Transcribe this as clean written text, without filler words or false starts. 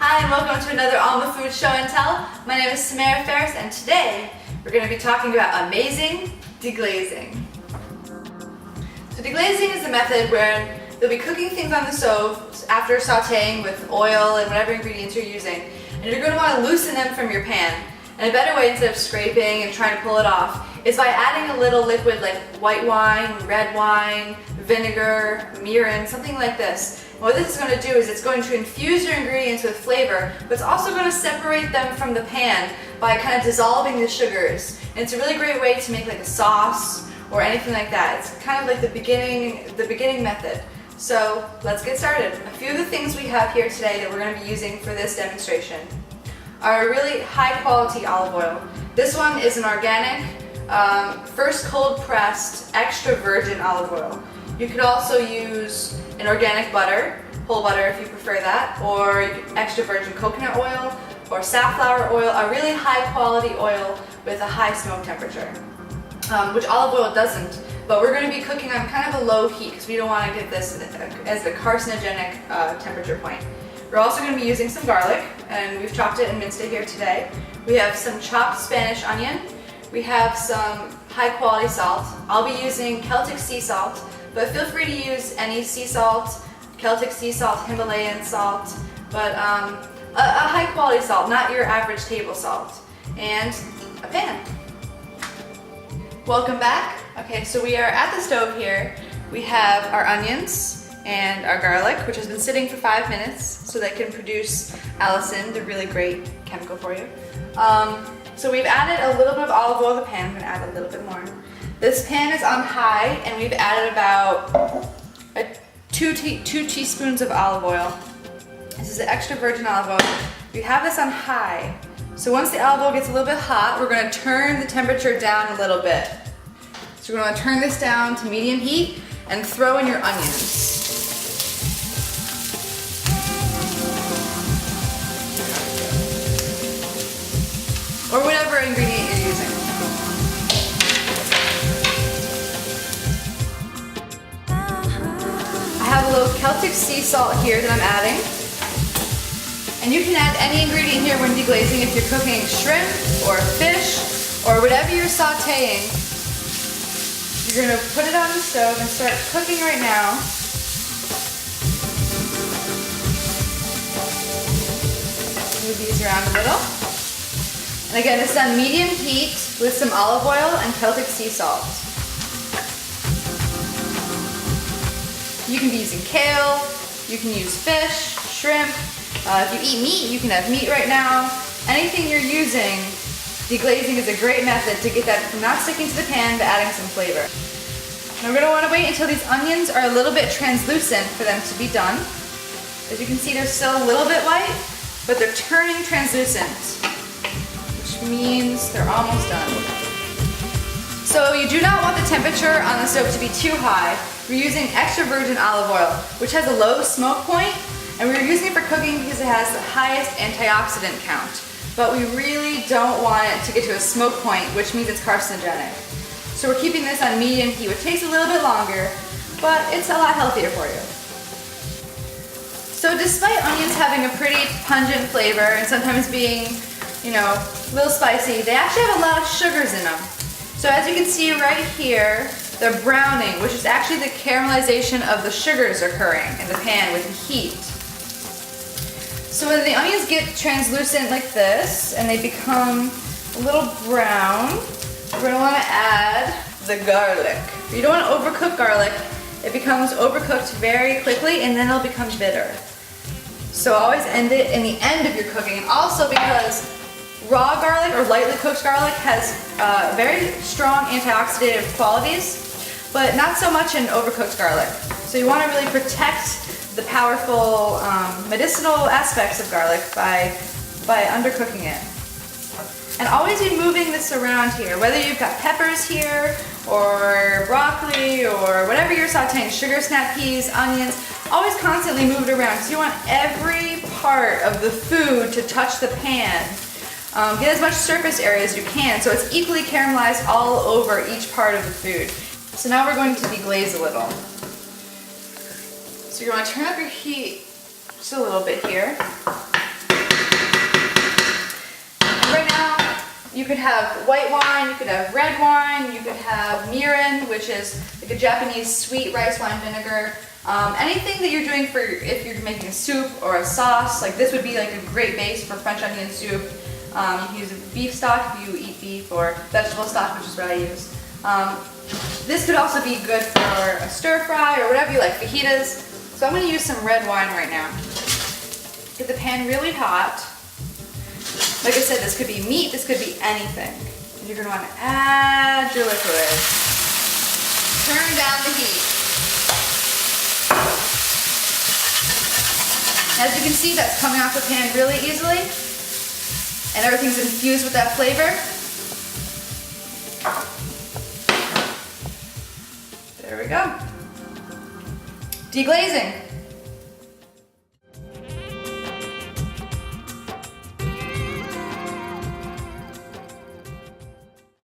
Hi and welcome to another AlmaFoods show and tell. My name is Samara Ferris and today we're going to be talking about amazing deglazing. So deglazing is a method where you'll be cooking things on the stove after sauteing with oil and whatever ingredients you're using, and you're going to want to loosen them from your pan. And a better way, instead of scraping and trying to pull it off, is by adding a little liquid like white wine, red wine, vinegar, mirin, something like this. And what this is going to do is it's going to infuse your ingredients with flavor, but it's also going to separate them from the pan by kind of dissolving the sugars. And it's a really great way to make like a sauce or anything like that. It's kind of like the beginning method. So let's get started. A few of the things we have here today that we're going to be using for this demonstration are really high quality olive oil. This one is an organic, first cold pressed, extra virgin olive oil. You could also use an organic butter, whole butter if you prefer that, or extra virgin coconut oil or safflower oil, a really high quality oil with a high smoke temperature, which olive oil doesn't. But we're going to be cooking on kind of a low heat because we don't want to get this as a carcinogenic temperature point. We're also going to be using some garlic, and we've chopped it and minced it here today. We have some chopped Spanish onion. We have some high quality salt. I'll be using Celtic sea salt, but feel free to use any sea salt, Celtic sea salt, Himalayan salt, but a high quality salt, not your average table salt, and a pan. Welcome back. Okay, so we are at the stove here. We have our onions and our garlic, which has been sitting for 5 minutes so that can produce allicin, the really great chemical for you. So we've added a little bit of olive oil to the pan. I'm going to add a little bit more. This pan is on high, and we've added about 2 teaspoons of olive oil. This is an extra virgin olive oil. We have this on high. So once the olive oil gets a little bit hot, we're going to turn the temperature down a little bit. So we're going to turn this down to medium heat and throw in your onions. Or whatever ingredient you're using. I have a little Celtic sea salt here that I'm adding. And you can add any ingredient here when deglazing if you're cooking shrimp or fish or whatever you're sauteing. You're going to put it on the stove and start cooking right now. Move these around a little. And again, it's on medium heat with some olive oil and Celtic sea salt. You can be using kale, you can use fish, shrimp. If you eat meat, you can have meat right now. Anything you're using, deglazing is a great method to get that from not sticking to the pan but adding some flavor. Now we're going to want to wait until these onions are a little bit translucent for them to be done. As you can see, they're still a little bit white, but they're turning translucent, which means they're almost done. So you do not want the temperature on the stove to be too high. We're using extra virgin olive oil, which has a low smoke point, and we're using it for cooking because it has the highest antioxidant count. But we really don't want it to get to a smoke point, which means it's carcinogenic. So we're keeping this on medium heat, which takes a little bit longer, but it's a lot healthier for you. So despite onions having a pretty pungent flavor and sometimes being, a little spicy, they actually have a lot of sugars in them. So as you can see right here, they're browning, which is actually the caramelization of the sugars occurring in the pan with the heat. So when the onions get translucent like this and they become a little brown, we're going to want to add the garlic. You don't want to overcook garlic. It becomes overcooked very quickly and then it'll become bitter. So always end it in the end of your cooking. And also because raw garlic or lightly cooked garlic has very strong antioxidant qualities, but not so much in overcooked garlic. So you want to really protect the powerful medicinal aspects of garlic by undercooking it. And always be moving this around here, whether you've got peppers here or broccoli or whatever you're sauteing, sugar snap peas, onions, always constantly move it around because you want every part of the food to touch the pan. Get as much surface area as you can so it's equally caramelized all over each part of the food. So now we're going to deglaze a little. So you want to turn up your heat just a little bit here. You could have white wine, you could have red wine, you could have mirin, which is like a Japanese sweet rice wine vinegar. Anything that you're doing for, if you're making a soup or a sauce, like this would be like a great base for French onion soup. You can use beef stock if you eat beef, or vegetable stock, which is what I use. This could also be good for a stir fry or whatever you like, fajitas. So I'm going to use some red wine right now. Get the pan really hot. Like I said, this could be meat, this could be anything. And you're going to want to add your liquid. Turn down the heat. As you can see, that's coming off the pan really easily. And everything's infused with that flavor. There we go. Deglazing.